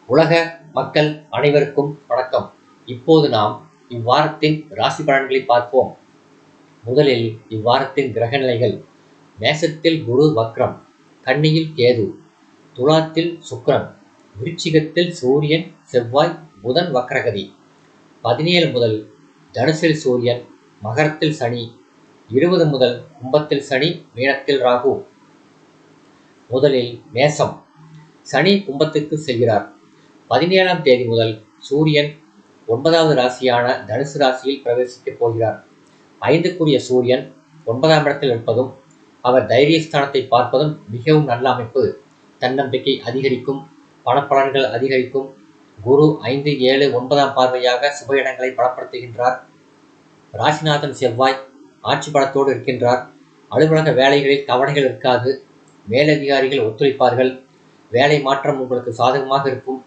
உலக மக்கள் அனைவருக்கும் வணக்கம். இப்போது நாம் இவ்வாரத்தின் ராசி பலன்களை பார்ப்போம். முதலில் இவ்வாரத்தின் கிரக நிலைகள். மேசத்தில் குரு வக்ரம், கன்னியில் கேது, துலாத்தில் சுக்கிரன், விருச்சிகத்தில் சூரியன், செவ்வாய், புதன் வக்ரகதி. 17 முதல் தனுசில் சூரியன், மகரத்தில் சனி, 20 முதல் கும்பத்தில் சனி, மீனத்தில் ராகு. முதலில் மேசம். சனி கும்பத்துக்கு செல்கிறார். 17ஆம் தேதி முதல் சூரியன் 9வது ராசியான தனுசு ராசியில் பிரவேசிக்கப் போகிறார். 5க்குரிய சூரியன் 9ஆம் இடத்தில் இருப்பதும் அவர் தைரியஸ்தானத்தை பார்ப்பதும் மிகவும் நல்ல அமைப்பு. தன்னம்பிக்கை அதிகரிக்கும், பணப்பலன்கள் அதிகரிக்கும். குரு 5, 7, 9ஆம் பார்வையாக சுப இடங்களை பலப்படுத்துகின்றார். ராசிநாதன் செவ்வாய் ஆட்சி பலத்தோடு இருக்கின்றார். அலுவலக வேலைகளில் கவலைகள் இருக்காது. மேலதிகாரிகள் ஒத்துழைப்பார்கள். வேலை மாற்றம் உங்களுக்கு சாதகமாக இருக்கும்.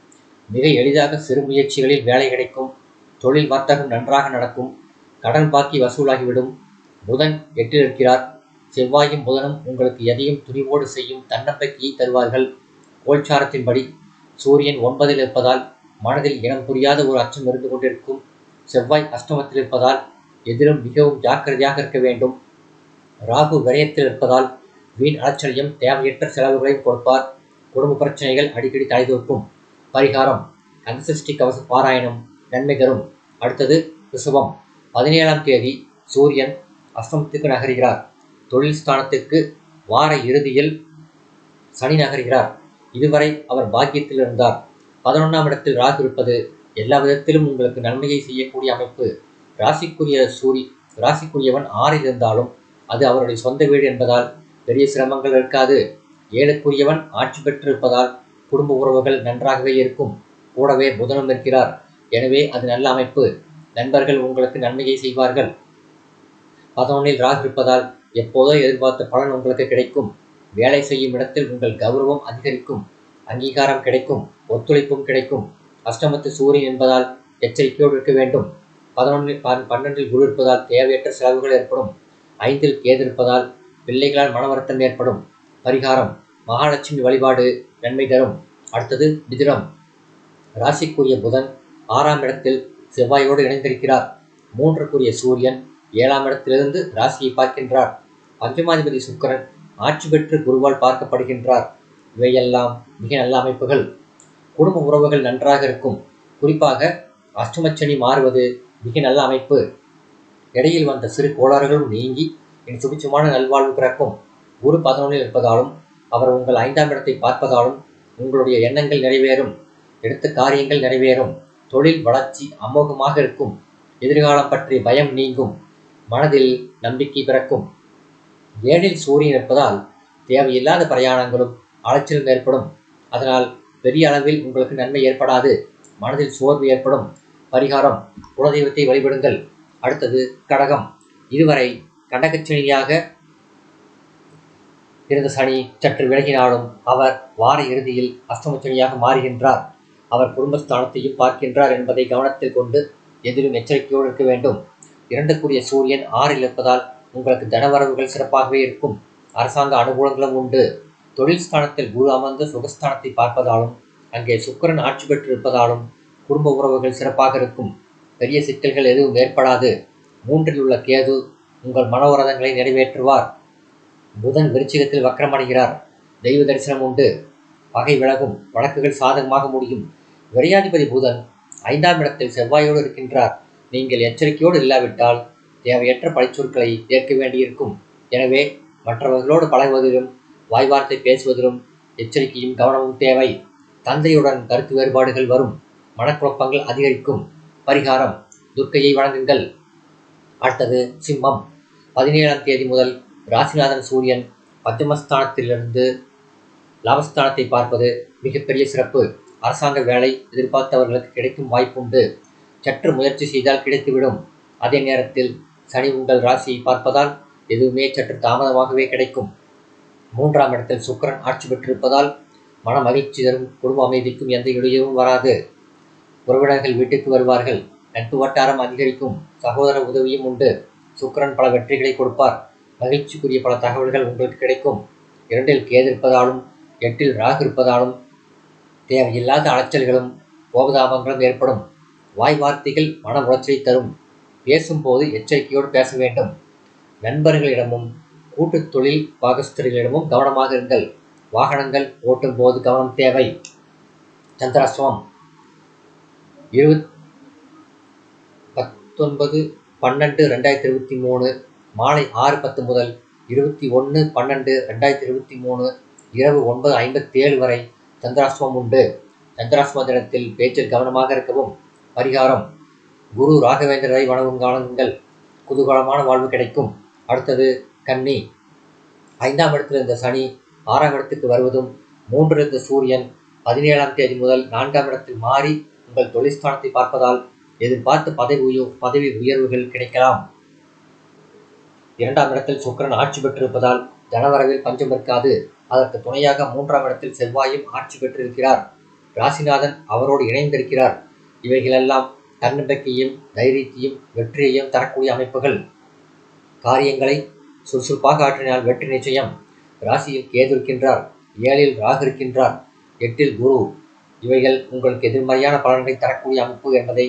மிக எளிதாக சிறு முயற்சிகளில் வேலை கிடைக்கும். தொழில் வர்த்தகம் நன்றாக நடக்கும். கடன் பாக்கி வசூலாகிவிடும். புதன் 8ல் இருக்கிறார். செவ்வாயும் புதனும் உங்களுக்கு எதையும் துணிவோடு செய்யும் தன்னம்பிக்கையை தருவார்கள். கோல்சாரத்தின்படி சூரியன் 9ல் இருப்பதால் மனதில் இனம் புரியாத ஒரு அச்சம் இருந்து கொண்டிருக்கும். செவ்வாய் அஷ்டமத்தில் இருப்பதால் எதிலும் மிகவும் ஜாக்கிரதையாக இருக்க வேண்டும். ராகு விரயத்தில் இருப்பதால் வீண் அலட்சியம், தேவையற்ற செலவுகளையும் கொடுப்பார். குடும்ப பிரச்சனைகள் அடிக்கடி தலைதூக்கும். பரிகாரம்: கந்தசஷ்டி கவச பாராயணம் நன்மை தரும். அடுத்தது ரிஷபம். 17ஆம் தேதி சூரியன் அஷ்டமத்துக்கு நகர்கிறார். தொழில் ஸ்தானத்திற்கு வார இறுதியில் சனி நகர்கிறார். இதுவரை அவர் பாக்கியத்தில் இருந்தார். 11ஆம் இடத்தில் ராகு இருப்பது எல்லா விதத்திலும் உங்களுக்கு நன்மையை செய்யக்கூடிய அமைப்பு. ராசிக்குரியவன் 6ல் இருந்தாலும் அது அவருடைய சொந்த வீடு என்பதால் பெரிய சிரமங்கள் இருக்காது. 7க்குரியவன் ஆட்சி பெற்றிருப்பதால் குடும்ப உறவுகள் நன்றாகவே இருக்கும். கூடவே புதனும் இருக்கிறார். எனவே அது நல்ல அமைப்பு. நண்பர்கள் உங்களுக்கு நன்மையை செய்வார்கள். 11ல் ராகு இருப்பதால் எப்போதோ எதிர்பார்த்த பலன் உங்களுக்கு கிடைக்கும். வேலை செய்யும் இடத்தில் உங்கள் கௌரவம் அதிகரிக்கும். அங்கீகாரம் கிடைக்கும். ஒத்துழைப்பும் கிடைக்கும். அஷ்டமத்து சூரியன் என்பதால் எச்சரிக்கையோடு இருக்க வேண்டும். 12ல் குரு இருப்பதால் தேவையற்ற செலவுகள் ஏற்படும். 5ல் கேது இருப்பதால் பிள்ளைகளால் மன வருத்தம் ஏற்படும். பரிகாரம்: மகாலட்சுமி வழிபாடு நன்மை தரும். அடுத்தது மிதுனம். ராசிக்குரிய புதன் 6ஆம் இடத்தில் செவ்வாயோடு இணைந்திருக்கிறார். 3க்குரிய சூரியன் 7ஆம் இடத்திலிருந்து ராசியை பார்க்கின்றார். பஞ்சமாதிபதி சுக்கிரன் ஆட்சி பெற்று குருவால் பார்க்கப்படுகின்றார். இவையெல்லாம் மிக நல்ல அமைப்புகள். குடும்ப உறவுகள் நன்றாக இருக்கும். குறிப்பாக அஷ்டமச்சனி மாறுவது மிக நல்ல அமைப்பு. இடையில் வந்த சிறு கோளாறுகளும் நீங்கி என் சுபிச்சமான நல்வாழ்வு பிறக்கும். குரு 11ல் இருப்பதாலும் அவர் உங்கள் 5ஆம் இடத்தை பார்ப்பதாலும் உங்களுடைய எண்ணங்கள் நிறைவேறும். எடுத்த காரியங்கள் நிறைவேறும். தொழில் வளர்ச்சி அமோகமாக இருக்கும். எதிர்காலம் பற்றிய பயம் நீங்கும். மனதில் நம்பிக்கை பிறக்கும். 7ல் சூரியன் இருப்பதால் தேவையில்லாத பிரயாணங்களும் அலைச்சலும் ஏற்படும். அதனால் பெரிய அளவில் உங்களுக்கு நன்மை ஏற்படாது. மனதில் சோர்வு ஏற்படும். பரிகாரம்: குலதெய்வத்தை வழிபடுங்கள். அடுத்தது கடகம். இதுவரை கடகச்சனியாக இருந்த சனி சற்று விலகினாலும் அவர் வார இறுதியில் அஷ்டமச்சனியாக மாறுகின்றார். அவர் குடும்பஸ்தானத்தையும் பார்க்கின்றார் என்பதை கவனத்தில் கொண்டு எதிலும் எச்சரிக்கையோடு இருக்க வேண்டும். 2க்குரிய சூரியன் 6ல் இருப்பதால் உங்களுக்கு தனவரவுகள் சிறப்பாகவே இருக்கும். அரசாங்க அனுகூலங்களும் உண்டு. தொழில் ஸ்தானத்தில் குரு அமர்ந்து சுகஸ்தானத்தை பார்ப்பதாலும் அங்கே சுக்கிரன் ஆட்சி பெற்று இருப்பதாலும் குடும்ப உறவுகள் சிறப்பாக இருக்கும். பெரிய சிக்கல்கள் எதுவும் ஏற்படாது. 3ல் உள்ள கேது உங்கள் மனோரதங்களை நிறைவேற்றுவார். புதன் விருச்சிகத்தில் வக்ரமடைகிறார். தெய்வ தரிசனம் உண்டு. பகை விலகும். வழக்குகள் சாதகமாக முடியும். விரையாதிபதி புதன் 5ஆம் இடத்தில் செவ்வாயோடு இருக்கின்றார். நீங்கள் எச்சரிக்கையோடு இல்லாவிட்டால் தேவையற்ற பழிச்சொற்களை ஏற்க வேண்டியிருக்கும். எனவே மற்றவர்களோடு பழகுவதிலும் வாய்வார்த்தை பேசுவதிலும் எச்சரிக்கையும் கவனமும் தேவை. தந்தையுடன் கருத்து வேறுபாடுகள் வரும். மனக்குழப்பங்கள் அதிகரிக்கும். பரிகாரம்: துர்க்கையை வணங்குங்கள். அடுத்தது சிம்மம். 17ஆம் தேதி முதல் ராசிநாதன் சூரியன் பஞ்சமஸ்தானத்திலிருந்து லாபஸ்தானத்தை பார்ப்பது மிகப்பெரிய சிறப்பு. அரசாங்க வேலை எதிர்பார்த்தவர்களுக்கு கிடைக்கும் வாய்ப்புண்டு. சற்று முயற்சி செய்தால் கிடைத்துவிடும். அதே நேரத்தில் சனி உங்கள் ராசியை பார்ப்பதால் எதுவுமே சற்று தாமதமாகவே கிடைக்கும். 3ஆம் இடத்தில் சுக்கிரன் ஆட்சி பெற்றிருப்பதால் மன மகிழ்ச்சி தரும். குடும்ப அமைதிக்கும் எந்த இடையூறும் வராது. உறவினர்கள் வீட்டுக்கு வருவார்கள். நட்பு வட்டாரம் அதிகரிக்கும். சகோதர உதவியும் உண்டு. சுக்கிரன் பல வெற்றிகளை கொடுப்பார். மகிழ்ச்சிக்குரிய பல தகவல்கள் உங்களுக்கு கிடைக்கும். 2ல் கேது இருப்பதாலும் 8ல் ராகு இருப்பதாலும் தேவையில்லாத அலைச்சல்களும் கோபதாபங்களும் ஏற்படும். வாய் வார்த்தைகள் மன உளைச்சலை தரும். பேசும்போது எச்சரிக்கையோடு பேச வேண்டும். நண்பர்களிடமும் கூட்டு தொழில் பாகஸ்தர்களிடமும் கவனமாக இருங்கள். வாகனங்கள் ஓட்டும் போது கவனம் தேவை. சந்திராஷ்டமம் 19/12/2023 மாலை 6:10 முதல் 21/12/2023 இரவு 9:57 வரை சந்திராஷ்டமம் உண்டு. சந்திராஷ்டம தினத்தில் பேச்சில் கவனமாக இருக்கவும். பரிகாரம்: குரு ராகவேந்திரரை வணங்குங்கள். குதூகலமான வாழ்வு கிடைக்கும். அடுத்தது கன்னி. 5ஆம் இடத்தில் இருந்த சனி 6ஆம் இடத்துக்கு வருவதும் 3 இருந்த சூரியன் 17ஆம் தேதி முதல் 4ஆம் இடத்தில் மாறி உங்கள் தொழில்ஸ்தானத்தை பார்ப்பதால் எதிர்பார்த்த பதவி உயர்வுகள் கிடைக்கலாம். 2ஆம் இடத்தில் சுக்கிரன் ஆட்சி பெற்றிருப்பதால் தனவரவில் பஞ்சம் இருக்காது. அதற்கு துணையாக 3ஆம் இடத்தில் செவ்வாயும் ஆட்சி பெற்றிருக்கிறார். ராசிநாதன் அவரோடு இணைந்திருக்கிறார். இவைகளெல்லாம் தன்னம்பிக்கையும் தைரியத்தையும் வெற்றியையும் தரக்கூடிய அமைப்புகள். காரியங்களை சுறுசுறுப்பாக ஆற்றினால் வெற்றி நிச்சயம். ராசியில் கேது இருக்கின்றார். 7இல் ராகு இருக்கின்றார். 8இல் குரு. இவைகள் உங்களுக்கு எதிர்மறையான பலன்களை தரக்கூடிய அமைப்பு என்பதை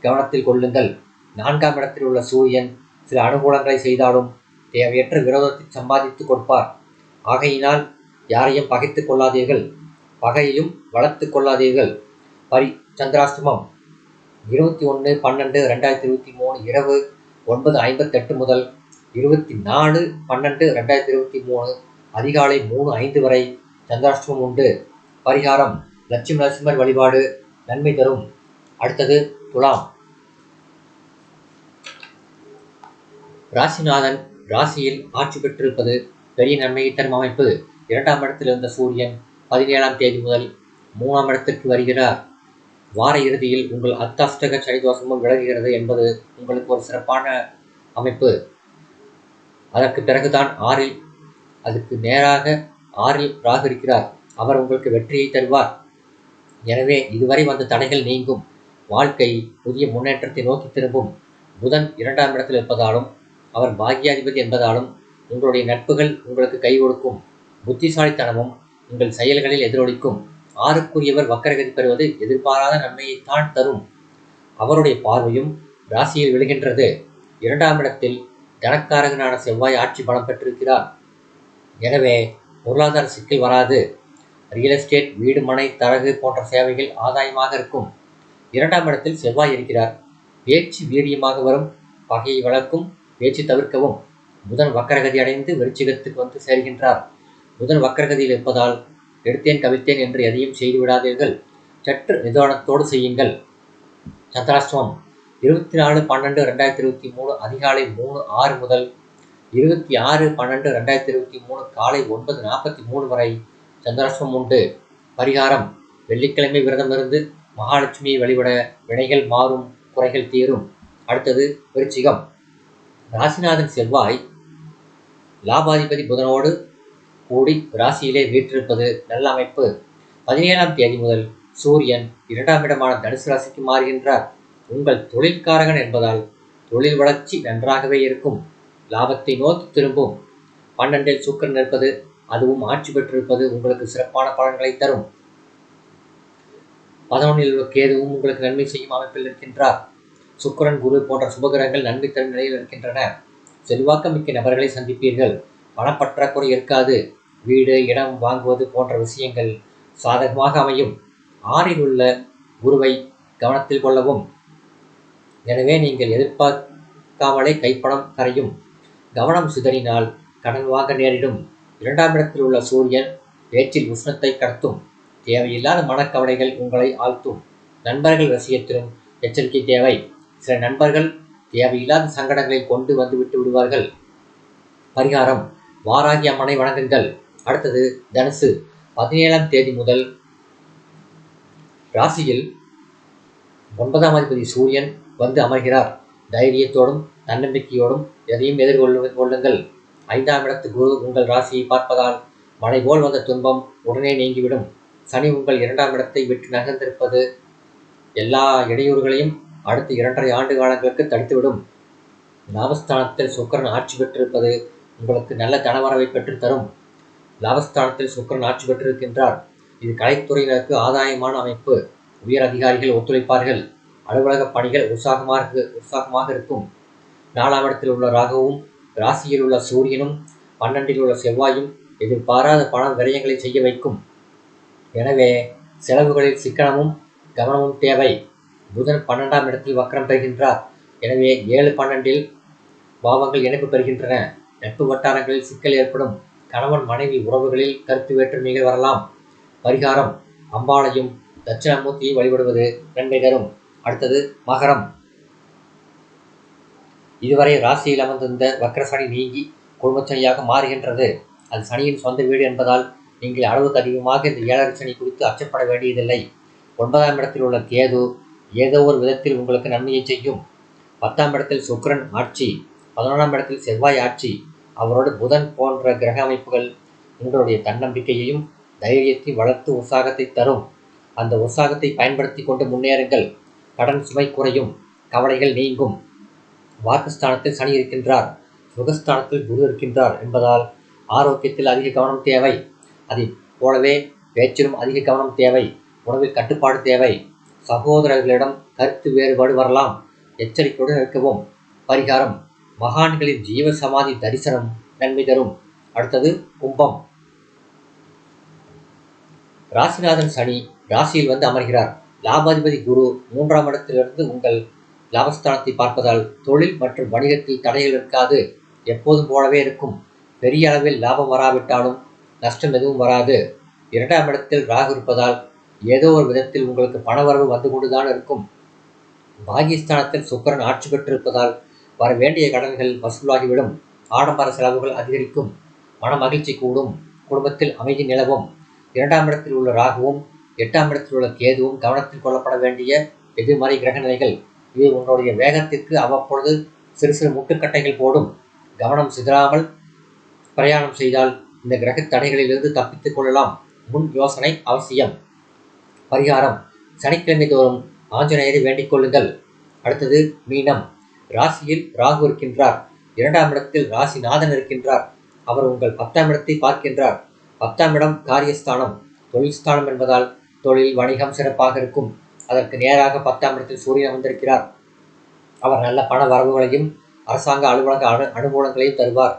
கவனத்தில் கொள்ளுங்கள். 4ஆம் இடத்தில் உள்ள சூரியன் சில அனுகூலங்களை செய்தாலும் தேவையற்ற விரோதத்தை சம்பாதித்து கொடுப்பார். ஆகையினால் யாரையும் பகைத்துக் கொள்ளாதீர்கள். பகையையும் வளர்த்து கொள்ளாதீர்கள். சந்திராஷ்டமம் 21/12/2023 இரவு 9:58 முதல் 24/12/2023 அதிகாலை 3:05 வரை சந்திராஷ்டமம் உண்டு. பரிகாரம்: லட்சுமி நரசிம்மர் வழிபாடு நன்மை தரும். அடுத்தது துலாம். ராசிநாதன் ராசியில் ஆட்சி பெற்றிருப்பது பெரிய நன்மையை தரும் அமைப்பு. 2ஆம் இடத்தில் இருந்த சூரியன் 17ஆம் தேதி முதல் 3ஆம் இடத்திற்கு வருகிறார். வார இறுதியில் உங்கள் அர்த்தாஷ்டக சனிதோஷமும் விலகுகிறது என்பது உங்களுக்கு ஒரு சிறப்பான அமைப்பு. அதற்கு பிறகுதான் அதுக்கு நேராக 6இல் ராகு இருக்கிறார். அவர் உங்களுக்கு வெற்றியை தருவார். எனவே இதுவரை வந்த தடைகள் நீங்கும். வாழ்க்கை புதிய முன்னேற்றத்தை நோக்கி திரும்பும். புதன் 2ஆம் இடத்தில் இருப்பதாலும் அவர் பாக்கியாதிபதி என்பதாலும் உங்களுடைய நட்புகள் உங்களுக்கு கை கொடுக்கும். புத்திசாலித்தனமும் உங்கள் செயல்களில் எதிரொலிக்கும். 6க்குரியவர் வக்கரகதி பெறுவது எதிர்பாராத நன்மையைத்தான் தரும். அவருடைய பார்வையும் ராசியில் விழுகின்றது. 2ஆம் இடத்தில் தனக்காரகனான செவ்வாய் ஆட்சி பலம் பெற்றிருக்கிறார். எனவே பொருளாதார சிக்கல் வராது. ரியல் எஸ்டேட், வீடு, மனை, தரகு போன்ற சேவைகள் ஆதாயமாக இருக்கும். 2ஆம் இடத்தில் செவ்வாய் இருக்கிறார். பேச்சு வீரியமாக வரும். பகையை வளர்க்கும். பேச்சு தவிர்க்கவும். புதன் வக்கரகதி அடைந்து விருச்சிகத்துக்கு வந்து சேர்கின்றார். புதன் வக்கரகதியில் இருப்பதால் எடுத்தேன் கவிழ்த்தேன் என்று எதையும் செய்து விடாதீர்கள். சற்று நிதானத்தோடு செய்யுங்கள். சந்திராஷ்டமம் 24/12/2023 அதிகாலை 3:06 முதல் 26/12/2023 காலை 9:43 வரை சந்திராஷ்டமம் உண்டு. பரிகாரம்: வெள்ளிக்கிழமை விரதம் இருந்து மகாலட்சுமியை வழிபட வினைகள் மாறும், குறைகள் தீரும். அடுத்தது விருச்சிகம். ராசிநாதன் செவ்வாய் லாபாதிபதி புதனோடு கூடி ராசியிலே வீற்றிருப்பது நல்ல அமைப்பு. 17ஆம் தேதி முதல் சூரியன் 2ஆம் இடமான தனுசு ராசிக்கு மாறுகின்றார். உங்கள் தொழில்காரகன் என்பதால் தொழில் வளர்ச்சி நன்றாகவே இருக்கும். லாபத்தை நோக்கி திரும்பும். 12இல் சுக்கிரன் இருப்பது, அதுவும் ஆட்சி பெற்றிருப்பது உங்களுக்கு சிறப்பான பலன்களை தரும். 11இல் உள்ள கேதுவும் உங்களுக்கு நன்மை செய்யும் அமைப்பில் இருக்கின்றார். சுக்கிரன், குரு போன்ற சுபகிரகங்கள் நன்மை தரும் நிலையில் இருக்கின்றன. செல்வாக்கமிக்க நபர்களை சந்திப்பீர்கள். பணப்பற்றாக்குறை இருக்காது. வீடு, இடம் வாங்குவது போன்ற விஷயங்கள் சாதகமாக அமையும். 6இல் உள்ள குருவை கவனத்தில் கொள்ளவும். எனவே நீங்கள் எதிர்பார்க்காமலே கைப்பணம் கரையும். கவனம் சிதறினால் கடன் வாங்க நேரிடும். 2ஆம் இடத்தில் உள்ள சூரியன் பேச்சில் உஷ்ணத்தை கடத்தும். தேவையில்லாத மனக்கவலைகள் உங்களை ஆழ்த்தும். நண்பர்கள் விஷயத்திலும் எச்சரிக்கை தேவை. சில நண்பர்கள் தேவையில்லாத சங்கடங்களை கொண்டு வந்து விட்டு விடுவார்கள். பரிகாரம்: வாராகி அம்மனை வணங்குங்கள். அடுத்தது தனுசு. 17ஆம் தேதி முதல் ராசியில் 9ஆம் அதிபதி சூரியன் வந்து அமர்கிறார். தைரியத்தோடும் தன்னம்பிக்கையோடும் எதையும் எதிர்கொள்ளுங்கள். 5ஆம் இடத்து குரு உங்கள் ராசியை பார்ப்பதால் மழை போல் வந்த துன்பம் உடனே நீங்கிவிடும். சனி உங்கள் 2ஆம் இடத்தை விட்டு நகர்ந்திருப்பது எல்லா இடையூறுகளையும் அடுத்த 2.5 ஆண்டு காலங்களுக்கு தடுத்துவிடும். லாபஸ்தானத்தில் சுக்கிரன் ஆட்சி பெற்றிருப்பது உங்களுக்கு நல்ல தனவரவை பெற்றுத்தரும். லாபஸ்தானத்தில் சுக்கிரன் ஆட்சி பெற்றிருக்கின்றார். இது கலைத்துறையினருக்கு ஆதாயமான அமைப்பு. உயர் அதிகாரிகள் ஒத்துழைப்பார்கள். அலுவலக பணிகள் உற்சாகமாக இருக்கும். 4ஆம் இடத்தில் உள்ள ராகுவும் ராசியில் உள்ள சூரியனும் 12இல் உள்ள செவ்வாயும் எதிர்பாராத பண விரயங்களை செய்ய வைக்கும். எனவே செலவுகளில் சிக்கனமும் கவனமும் தேவை. புதன் 12ஆம் இடத்தில் வக்ரம் பெறுகின்றார். எனவே 7, 12இல் பாவங்கள் இணைப்பு பெறுகின்றன. நட்பு வட்டாரங்களில் சிக்கல் ஏற்படும். கணவன் மனைவி உறவுகளில் கருத்து வேற்றுமைகள் வரலாம். பரிகாரம்: அம்பாளையும் தட்சிணாமூர்த்தியை வழிபடுவது நன்மை தரும். அடுத்தது மகரம். இதுவரை ராசியில் அமர்ந்திருந்த வக்ர சனி நீங்கி குடும்பச்சனியாக மாறுகின்றது. அது சனியின் சொந்த வீடு என்பதால் நீங்கள் அளவுக்கு அதிகமாக இந்த 7 சனி குறித்து அச்சப்பட வேண்டியதில்லை. 9ஆம் இடத்தில் உள்ள கேது ஏதோ ஒரு விதத்தில் உங்களுக்கு நன்மையை செய்யும். 10ஆம் இடத்தில் சுக்கிரன் ஆட்சி, 11ஆம் இடத்தில் செவ்வாய் ஆட்சி, அவரோடு புதன் போன்ற கிரக அமைப்புகள் உங்களுடைய தன்னம்பிக்கையையும் தைரியத்தை வளர்த்து உற்சாகத்தை தரும். அந்த உற்சாகத்தை பயன்படுத்தி கொண்டு முன்னேறுங்கள். கடன் சுமை குறையும். கவலைகள் நீங்கும். வாக்குஸ்தானத்தில் சனி இருக்கின்றார். சுகஸ்தானத்தில் குரு இருக்கின்றார் என்பதால் ஆரோக்கியத்தில் அதிக கவனம் தேவை. அதை போலவே பேச்சிலும் அதிக கவனம் தேவை. உணவில் கட்டுப்பாடு தேவை. சகோதரர்களிடம் கருத்து வேறுபாடு வரலாம். எச்சரிக்கையுடன் இருக்கவும். பரிகாரம்: மகான்களின் ஜீவ சமாதி தரிசனம் நன்மை தரும். அடுத்தது கும்பம். ராசிநாதன் சனி ராசியில் வந்து அமர்கிறார். லாபாதிபதி குரு 3ஆம் இடத்திலிருந்து உங்கள் லாபஸ்தானத்தை பார்ப்பதால் தொழில் மற்றும் வணிகத்தில் தடைகள் இருக்காது. எப்போதும் போலவே இருக்கும். பெரிய அளவில் லாபம் வராவிட்டாலும் நஷ்டம் எதுவும் வராது. 2ஆம் இடத்தில் ராகு இருப்பதால் ஏதோ ஒரு விதத்தில் உங்களுக்கு பணவரவு வந்து கொண்டுதான் இருக்கும். பாகிஸ்தானத்தில் சுக்கிரன் ஆட்சி பெற்றிருப்பதால் வர வேண்டிய கடன்கள் வசூலாகிவிடும். ஆடம்பர செலவுகள் அதிகரிக்கும். மன மகிழ்ச்சி கூடும். குடும்பத்தில் அமைதி நிலவும். 2ஆம் இடத்தில் உள்ள ராகுவும் 8ஆம் இடத்தில் உள்ள கேதுவும் கவனத்தில் கொள்ளப்பட வேண்டிய எதிர்மறை கிரக நிலைகள். இவை உங்களுடைய வேகத்திற்கு அவ்வப்பொழுது சிறு சிறு முட்டுக்கட்டைகள் போடும். கவனம் சிதறாமல் பிரயாணம் செய்தால் இந்த கிரக தடைகளிலிருந்து தப்பித்துக் கொள்ளலாம். முன் யோசனை அவசியம். பரிகாரம்: சனிக்கிழமை தோறும் ஆஞ்சநேயரை வேண்டிக் கொள்ளுங்கள். அடுத்தது மீனம். ராசியில் ராகு இருக்கின்றார். 2ஆம் இடத்தில் ராசிநாதன் இருக்கின்றார். அவர் உங்கள் 10ஆம் இடத்தை பார்க்கின்றார். 10ஆம் இடம் காரியஸ்தானம், தொழில் ஸ்தானம் என்பதால் தொழில் வணிகம் சிறப்பாக இருக்கும். அதற்கு நேராக 10ஆம் இடத்தில் சூரியன் வந்திருக்கிறார். அவர் நல்ல பண வரவுகளையும் அரசாங்க அலுவலக அனுகூலங்களையும் தருவார்.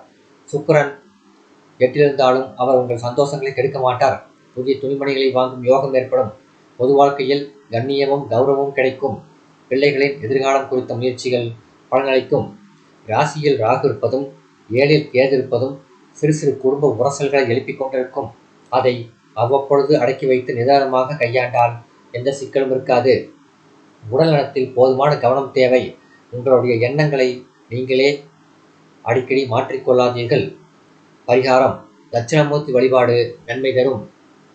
சுக்கிரன் 8ல் இருந்தாலும் அவர் உங்கள் சந்தோஷங்களை கெடுக்க மாட்டார். புதிய துணிமணிகளை வாங்கும் யோகம் ஏற்படும். பொது வாழ்க்கையில் கண்ணியமும் கௌரவமும் கிடைக்கும். பிள்ளைகளின் எதிர்காலம் குறித்த முயற்சிகள் பலனளிக்கும். ராசியில் ராகு இருப்பதும் 7ல் கேது இருப்பதும் சிறு சிறு குடும்ப உரசல்களை எழுப்பிக் கொண்டிருக்கும். அதை அவ்வப்பொழுது அடக்கி வைத்து நிதானமாக கையாண்டால் எந்த சிக்கலும் இருக்காது. உடல் நலத்தில் போதுமான கவனம் தேவை. உங்களுடைய எண்ணங்களை நீங்களே அடிக்கடி மாற்றிக்கொள்ளாதீர்கள். பரிகாரம்: தட்சிணாமூர்த்தி வழிபாடு நன்மை தரும்.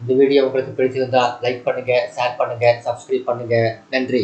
இந்த வீடியோ உங்களுக்கு பிடிச்சிருந்தா லைக் பண்ணுங்க, ஷேர் பண்ணுங்க, சப்ஸ்கிரைப் பண்ணுங்க. நன்றி.